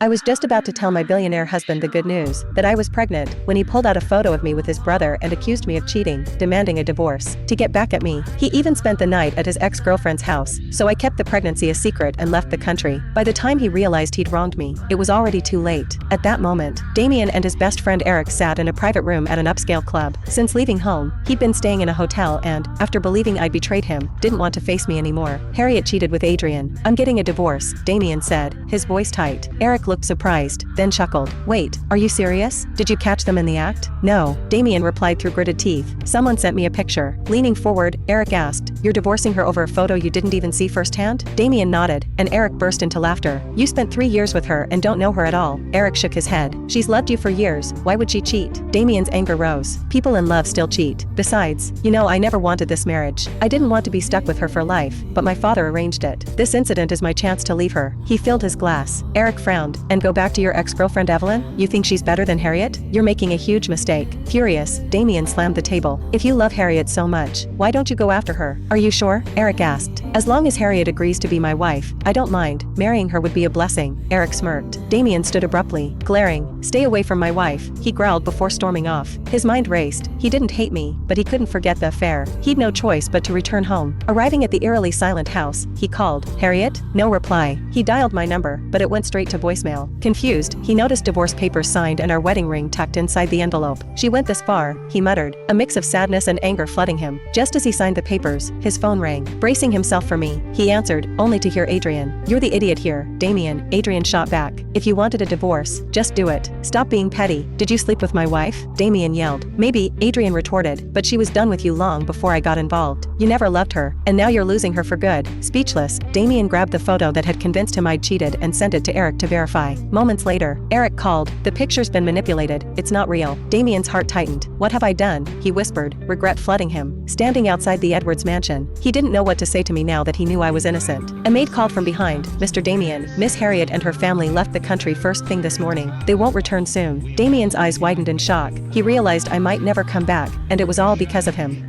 I was just about to tell my billionaire husband the good news, that I was pregnant, when he pulled out a photo of me with his brother and accused me of cheating, demanding a divorce. To get back at me, he even spent the night at his ex-girlfriend's house, so I kept the pregnancy a secret and left the country. By the time he realized he'd wronged me, it was already too late. At that moment, Damien and his best friend Eric sat in a private room at an upscale club. Since leaving home, he'd been staying in a hotel and, after believing I'd betrayed him, didn't want to face me anymore. Harriet cheated with Adrian. I'm getting a divorce, Damien said, his voice tight. Eric looked surprised, then chuckled. Wait, are you serious? Did you catch them in the act? No, Damien replied through gritted teeth. Someone sent me a picture. Leaning forward, Eric asked, you're divorcing her over a photo you didn't even see firsthand? Damien nodded, and Eric burst into laughter. You spent 3 years with her and don't know her at all. Eric shook his head. She's loved you for years, why would she cheat? Damien's anger rose. People in love still cheat. Besides, you know I never wanted this marriage. I didn't want to be stuck with her for life, but my father arranged it. This incident is my chance to leave her. He filled his glass. Eric frowned. And go back to your ex-girlfriend Evelyn? You think she's better than Harriet? You're making a huge mistake. Furious, Damien slammed the table. If you love Harriet so much, why don't you go after her? Are you sure? Eric asked. As long as Harriet agrees to be my wife, I don't mind. Marrying her would be a blessing. Eric smirked. Damien stood abruptly, glaring. Stay away from my wife, he growled before storming off. His mind raced. He didn't hate me, but he couldn't forget the affair. He'd no choice but to return home. Arriving at the eerily silent house, he called. Harriet? No reply. He dialed my number, but it went straight to voicemail. Confused, he noticed divorce papers signed and our wedding ring tucked inside the envelope. She went this far, he muttered, a mix of sadness and anger flooding him. Just as he signed the papers, his phone rang. Bracing himself for me, he answered, only to hear Adrian. You're the idiot here, Damien, Adrian shot back. If you wanted a divorce, just do it. Stop being petty. Did you sleep with my wife? Damien yelled. Maybe, Adrian retorted, but she was done with you long before I got involved. You never loved her, and now you're losing her for good. Speechless, Damien grabbed the photo that had convinced him I'd cheated and sent it to Eric to verify. Moments later, Eric called. The picture's been manipulated. It's not real. Damien's heart tightened. What have I done? He whispered, regret flooding him. Standing outside the Edwards mansion, he didn't know what to say to me now that he knew I was innocent. A maid called from behind. Mr. Damien, Miss Harriet and her family left the country first thing this morning. They won't return soon. Damien's eyes widened in shock. He realized I might never come back, and it was all because of him.